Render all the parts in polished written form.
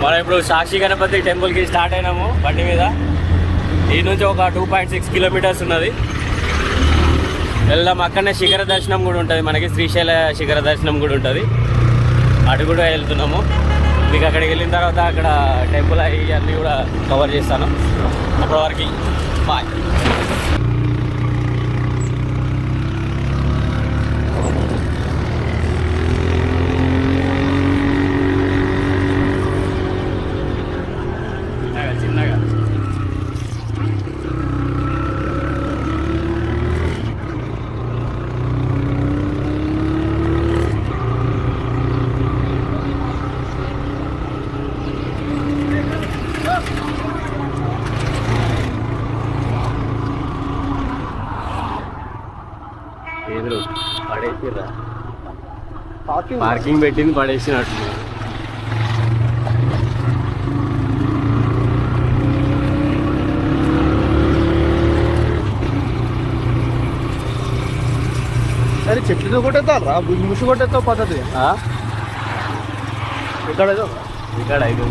మనం ఇప్పుడు సాక్షి గణపతి టెంపుల్కి స్టార్ట్ అయినాము బండి మీద. ఈ నుంచి ఒక 2.6 కిలోమీటర్స్ ఉన్నది. వెళ్దాం. అక్కడనే శిఖర దర్శనం కూడా ఉంటుంది మనకి, శ్రీశైల శిఖర దర్శనం కూడా ఉంటుంది. అటు కూడా వెళ్తున్నాము. మీకు అక్కడికి వెళ్ళిన తర్వాత అక్కడ టెంపుల్ అవి అన్నీ కూడా కవర్ చేస్తాను. అప్పటివరకు బాయ్. చిన్నగా పడేసిరా, పార్కింగ్ పెట్టింది పడేసినట్టు. అరే చెట్లు కొట్టేస్తారా, ముసి కొట్టేస్తావు పద్ధతి ఇక్కడ ఇక్కడ 5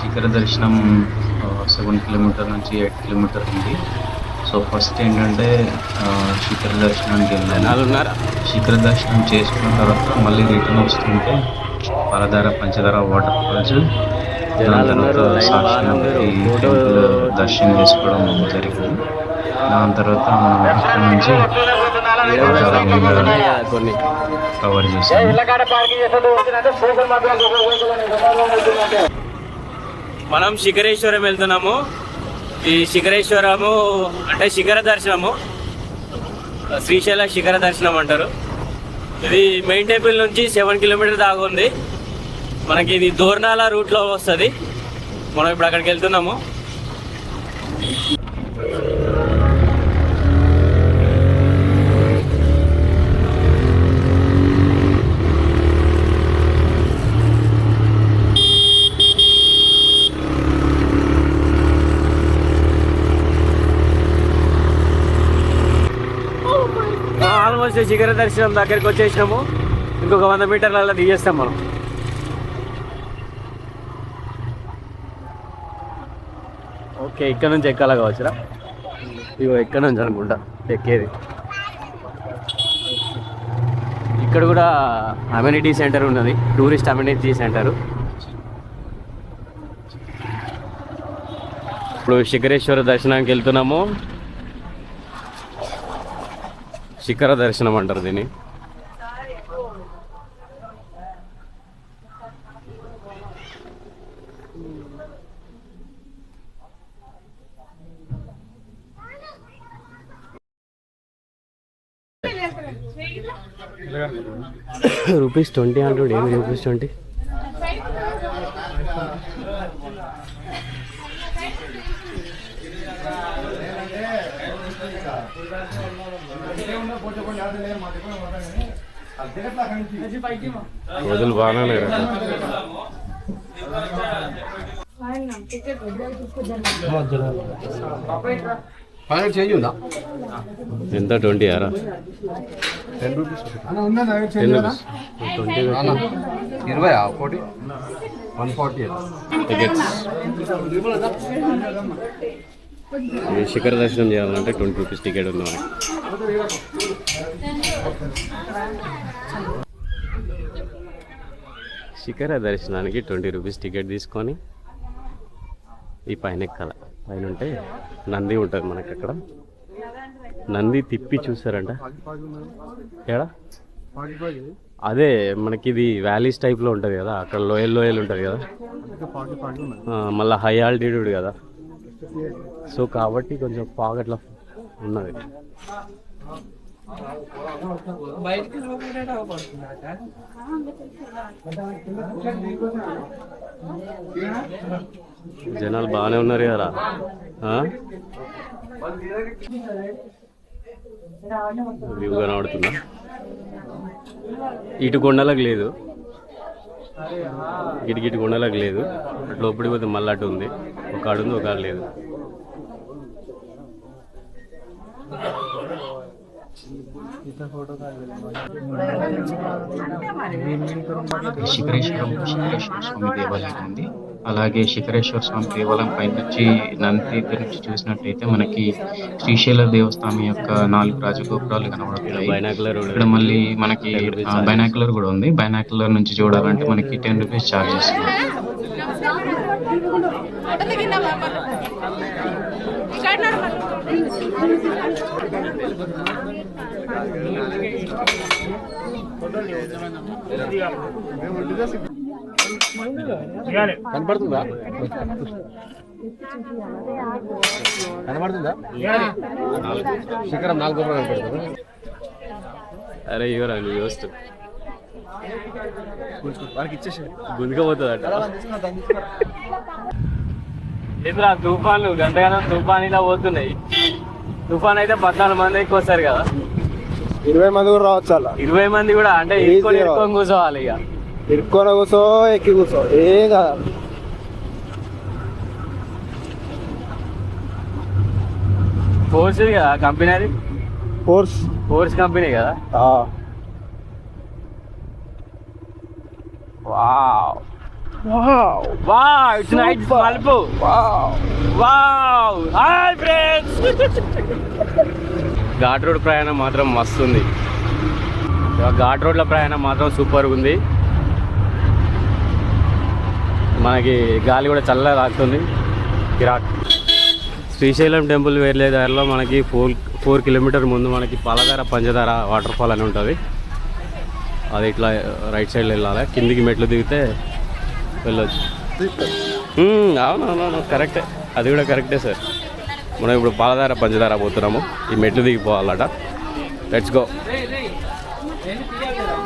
శిఖర దర్శనం 7 కిలోమీటర్ నుంచి 8 కిలోమీటర్ ఉంది. సో ఫస్ట్ ఏంటంటే శిఖర దర్శనానికి వెళ్ళాను. శిఖర దర్శనం చేసుకున్న తర్వాత మళ్ళీ రిటర్న్ వస్తుంటే పాలధార పంచదార వాటర్ ఫాల్స్, దాని తర్వాత సాక్షి గణపతి టెంపుల్ దర్శనం చేసుకోవడం జరిగింది. దాని తర్వాత మనం ఇక్కడ నుంచి కొన్ని కవర్ చేసాము. మనం శిఖరేశ్వరం వెళ్తున్నాము. ఈ శిఖరేశ్వరము అంటే శిఖర దర్శనము, శ్రీశైల శిఖర దర్శనం అంటారు. ఇది మెయిన్ టెంపుల్ నుంచి 7 కిలోమీటర్ దాకా ఉంది. మనకి ఇది దోర్నాల రూట్లో వస్తుంది. మనం ఇప్పుడు అక్కడికి వెళ్తున్నాము. ఆల్మోస్ట్ శిఖర దర్శనం దగ్గరికి వచ్చేసినాము. ఇంకొక 100 మీటర్లలో దిగేస్తాం మనం. ఓకే, ఇక్కడ నుంచి ఎక్కాల కావచ్చురా. ఇగో ఇక్కడ నుంచి అనుకుంటా ఎక్కేది. ఇక్కడ కూడా అమ్యూనిటీ సెంటర్ ఉన్నది, టూరిస్ట్ అమ్యూనిటీ సెంటరు. ఇప్పుడు శిఖరేశ్వర దర్శనానికి వెళ్తున్నాము. శిఖర దర్శనం అంటారు దీన్ని. ₹20 అంటాడు. ఏమి ₹20? రోజులు బాగానే ఎంత 20 ఆరా? 10 రూపీస్ 20 ఒకటి 140 టికెట్స్. శిఖర దర్శనం చేయాలంటే 20 రూపీస్ టికెట్ ఉంది మనకి. శిఖర దర్శనానికి 20 రూపీస్ టికెట్ తీసుకొని ఈ పైన ఎక్కాల. పైన ఉంటే నంది ఉంటుంది మనకి. అక్కడ నంది తిప్పి చూసారంట. ఎడా అదే మనకి ఇది వ్యాలీస్ టైప్లో ఉంటుంది కదా, అక్కడ లోయలు ఉంటుంది కదా, మళ్ళీ హై ఆల్టిట్యూడ్ కదా. సో కాబట్టి కొంచెం ఫాగ్ అట్లా ఉన్నది. జనాలు బాగానే ఉన్నారు కదా. వ్యూ కనబడుతుందా? ఇటు కొండలకు లేదు, ఇటు కొండలకు లేదు. లోపలికి పోతే మళ్ళీ అటు ఉంది. ఒక ఆడు ఉంది, ఒక ఆడు లేదు. శిఖరేశ్వర స్వామి దేవాలయం ఉంది. అలాగే శిఖరేశ్వర స్వామి దేవాలయం పై నుంచి నంది దగ్గర నుంచి చూసినట్టయితే మనకి శ్రీశైల దేవస్థానం యొక్క 4 రాజగోపురాలు కనబడుతున్నాయి. ఇక్కడ మళ్ళీ మనకి బైనాక్యులర్ కూడా ఉంది. బైనాక్యులర్ నుంచి చూడాలంటే మనకి 10 రూపీస్ ఛార్జ్ చేస్తుంది. కనపడుతుందా కనబడుతుందా శిఖరం 4 కనపడుతుందా? అరే ఇవ్వరా నువ్వు వస్తు వారికి ఇచ్చేసి గుంజుకపోతుందట. ఏంద్రా తుఫాన్లు గంటగానం తుఫాన్ ఇలా పోతున్నాయి. తుఫాన్ అయితే 14 మంది ఎక్కువ వస్తారు కదా, 20 మంది కూడా రావచ్చు. అలా 20 మంది కూడా అంటే ఇరుక్కొని కూర్చోవాలి. ఇక ఇరుక్కొని కూర్చో ఎక్కి కూర్చో ఏం కాదు. ఫోర్స్ కదా కంపెనీ, అది ఫోర్స్ కంపెనీ కదా. Wow wow wow it's night మలుపు. Wow wow hi friends. Ghat road ప్రయాణం మాత్రం మస్తు ఉంది. ఘాట్ రోడ్ల ప్రయాణం మాత్రం సూపర్గా ఉంది. మనకి గాలి కూడా చల్లగా తాకుతుంది. కిరాక్. శ్రీశైలం టెంపుల్ వెళ్ళే దారిలో మనకి 4 కిలోమీటర్ ముందు మనకి పాలధార పంచదార వాటర్ ఫాల్ అని ఉంటుంది. అది ఇట్లా రైట్ సైడ్లో వెళ్ళాలి. కిందికి మెట్లు దిగితే వెళ్ళొచ్చు. అవునవునవును కరెక్టే, అది కూడా కరెక్టే సార్. మనం ఇప్పుడు పాలధార పంచదార పోతున్నాము. ఈ మెట్లు దిగిపోవాలట. Let's go.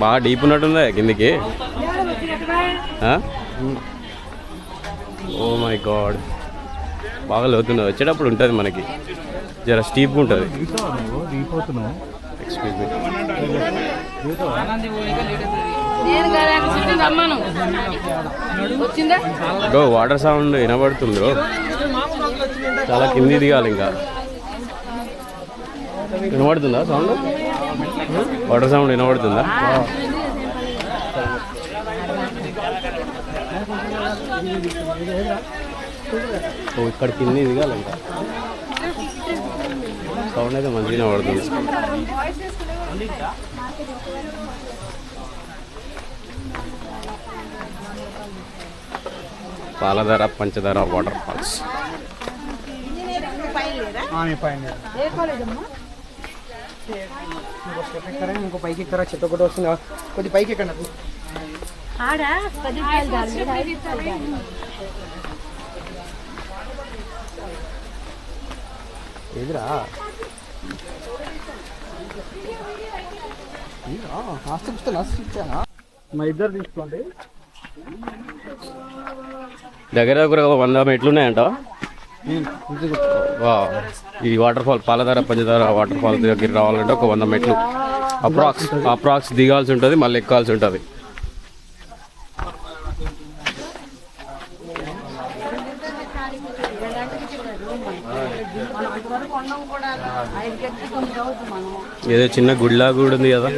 బాగా డీప్ ఉన్నట్టుందా కిందికి? ఓ మై గాడ్, బాగా లోతున్నది. వచ్చేటప్పుడు ఉంటుంది మనకి జర స్టీప్గా ఉంటుంది. Excuse me. Bro water sound వినబడుతుంది బ్రో, చాలా కింది దిగాలి. ఇంకా వినబడుతుందా సౌండ్? వాటర్ సౌండ్ వినబడుతుందా? ఇక్కడ కింది దిగాలి. ఇంకా సౌండ్ అయితే మంచిగా వినబడుతుంది. పాలధార పంచదార వాటర్ ఫాల్స్. ఇంకో పైకి ఎక్కరా, చెత్త ఒకటి వస్తుంది. కొద్ది పైకి ఎక్కడ ఎదురా మా ఇద్దరు తీసుకోండి. దగ్గర దగ్గర 100 మెట్లు ఉన్నాయంట. ఈ వాటర్ ఫాల్ పాలధార పంచదార వాటర్ ఫాల్ దగ్గర రావాలంటే ఒక 100 మెట్లు అప్రాక్స్ దిగాల్సి ఉంటుంది, మళ్ళీ ఎక్కాల్సి ఉంటుంది. ఏదో చిన్న గుడిలా కూడా ఉంది కదా,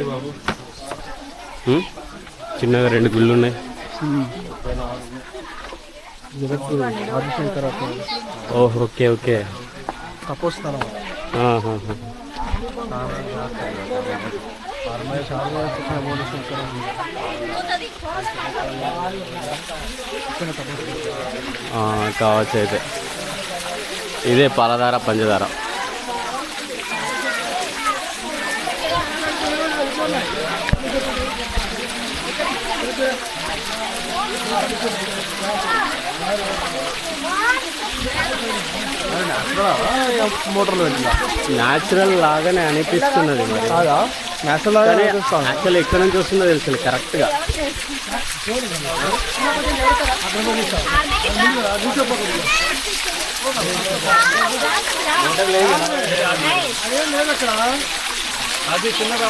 చిన్నగా 2 గుళ్ళు ఉన్నాయి. ఓహ్ ఓకే ఓకే. కావచ్చు అయితే. ఇదే పాలధార పంచదార. మోటార్లో న్యాచురల్ లాగానే అనిపిస్తున్నది. మరి యాక్చువల్ ఎక్కడి నుంచి వస్తుందో తెలుసు కరెక్ట్గా. అది చిన్నగా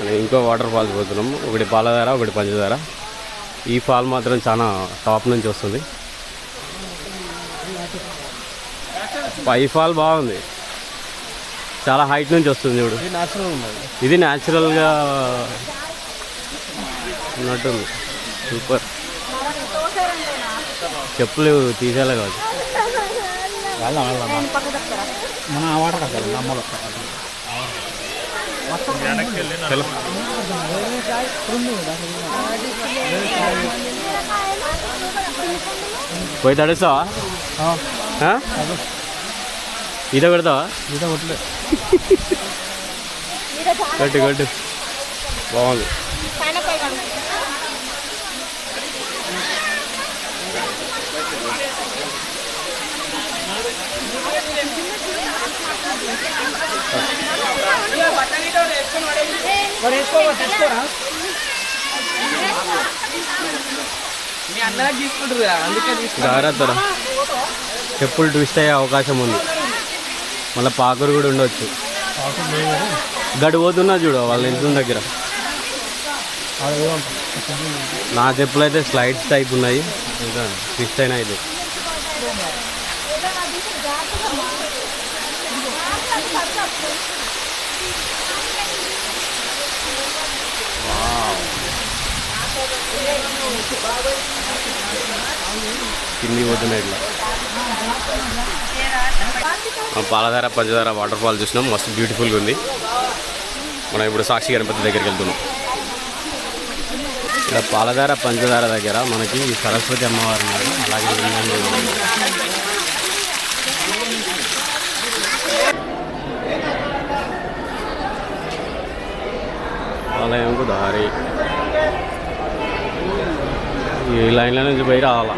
మనం ఇంకో వాటర్ ఫాల్స్ పోతున్నాము. ఒకటి పాలధార, ఒకటి పంచదార. ఈ ఫాల్ మాత్రం చాలా టాప్ నుంచి వస్తుంది. పై ఫాల్ బాగుంది, చాలా హైట్ నుంచి వస్తుంది చూడు. ఇది న్యాచురల్గా ఉన్నట్టుంది. సూపర్. చెప్పులు తీసేలా కాదు. పోయి తడుస్తావా? ఈత కొడతావా? ఈత కొట్టలే. కొట్టు కొట్టు, బాగుంది. జాగ్రత్త, చెప్పులు ట్విస్ట్ అయ్యే అవకాశం ఉంది. మళ్ళీ పాకురు కూడా ఉండొచ్చు. గడిపోతున్నా చూడు వాళ్ళ ఇంటి దగ్గర. నా చెప్పులు అయితే స్లైడ్స్ టైప్ ఉన్నాయి, ఇంకా ట్విస్ట్ అయినా ఇది. కింది పోతున్నాయి ఇట్లా. పాలధార పంచదార వాటర్ ఫాల్ చూసినాం, మస్తు బ్యూటిఫుల్గా ఉంది. మనం ఇప్పుడు సాక్షి గణపతి దగ్గరికి వెళ్తున్నాం. ఇక్కడ పాలధార పంచదార దగ్గర మనకి సరస్వతి అమ్మవారు ఉన్నారు. అలాగే ఆలయంకు దారి ఈ లైన్ల నుంచి పోయి రావాలా.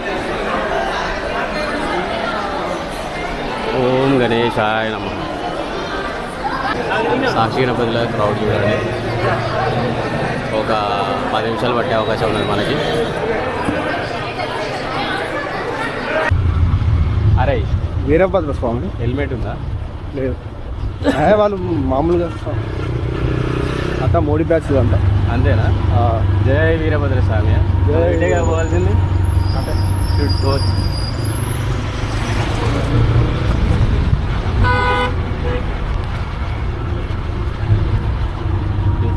ఓం గణేశాయ నమః. సాక్షి గణపతిలో క్రౌడ్ చూడండి. ఒక 10 నిమిషాలు పట్టే అవకాశం ఉన్నది మనకి. అరే వీరభద్ర స్వామి హెల్మెట్ ఉందా? లేదు. వాళ్ళు మామూలుగా అంతా మోడీ బ్యాచ్ అంతా. అంతేనా? జై వీరభద్ర స్వామి. జై పోవాల్సింది అంటే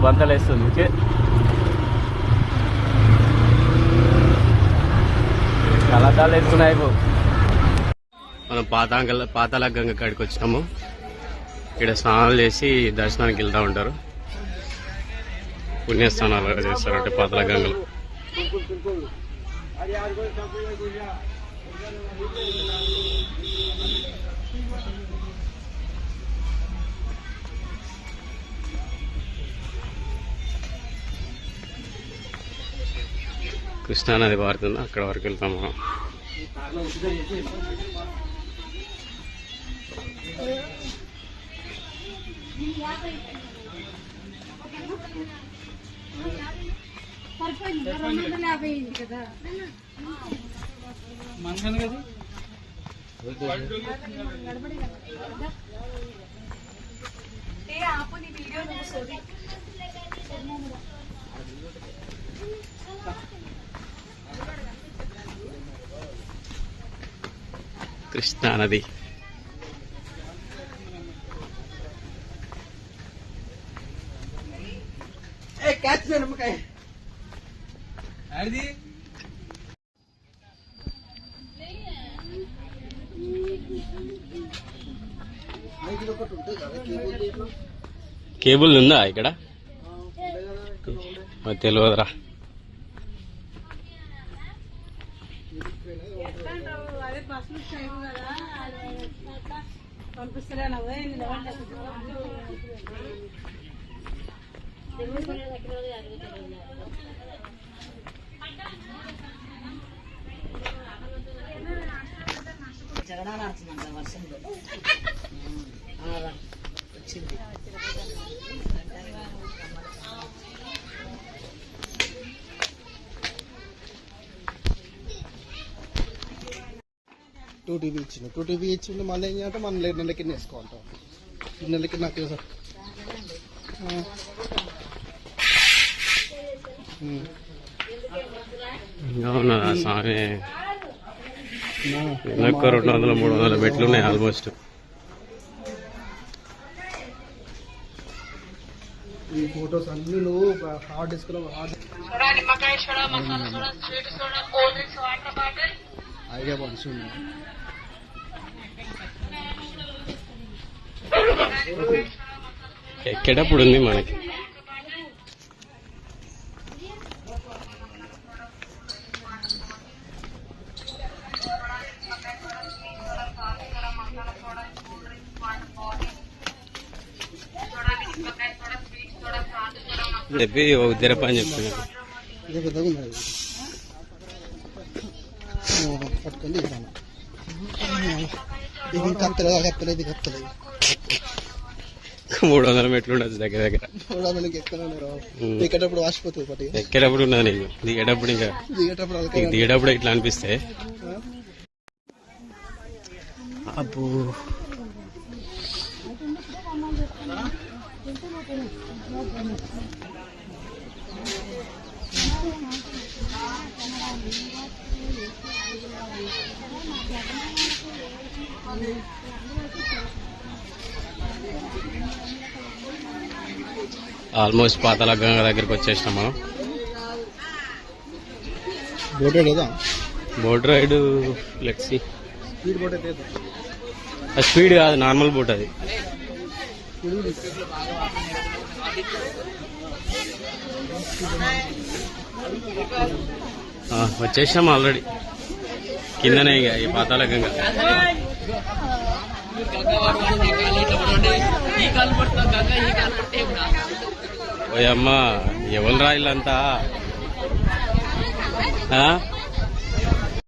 బంతలు వేస్తుంది. కలతాలు వేస్తున్నాయి. మనం పాతాళ గంగ కాడికి వచ్చినాము. ఇక్కడ స్నానాలు చేసి దర్శనానికి వెళ్తూ ఉంటారు. పుణ్యస్నానాలు చేస్తారు అంటే పాతాళ గంగలో. కృష్ణానది పారుతుంది, అక్కడ వరకు వెళ్తాం మనం. కృష్ణానది కేబుల్ ఉందా ఇక్కడ? తెలియదురా. జగడాలు ఆడుతుందంట వర్షంలో వచ్చింది. టూ టీవీ ఇచ్చిండు. మళ్ళీ ఏం చేయాలంటే మన నెలకి వేసుకోవాలంట. నెలకి నాకు ఇంకా ఉన్నదా స్వామి, ఎక్కువ 200-300 మెట్లు ఉన్నాయి ఆల్మోస్ట్. ఈ ఫొటోస్ అన్ని నువ్వు హార్డ్ డిస్క్ లో ఐడియా బాగుంది. ఎక్కేటప్పుడు ఉంది మనకి. చెప్పి ఒక జరపని చెప్తున్నాను. ఇదే పెద్దగా ఉంది అది. పట్టుకొని ఇస్తాను. ఇది కత్తలేదు 300 మెట్లు ఉండదు దగ్గర దగ్గర. ఎక్కేటప్పుడు వాసిపోతుంది పట్టి, ఎక్కేటప్పుడు ఉన్నది నీకు, దిగేటప్పుడు ఇంకా దిగేటప్పుడు ఇట్లా అనిపిస్తే అబ్బో. ఆల్మోస్ట్ పాతాళ గంగ దగ్గరికి వచ్చేసినాం మనం. బోట్ లేదా? బోట్ రైడ్ లెక్సీ స్పీడ్ బోట్ అయితే స్పీడ్ కాదు, నార్మల్ బోట్ అది. వచ్చేసాం ఆల్రెడీ కిందనే ఇక ఈ పాతాళ గంగ. ఓయమ్మ ఎవరు రాయిలంతా.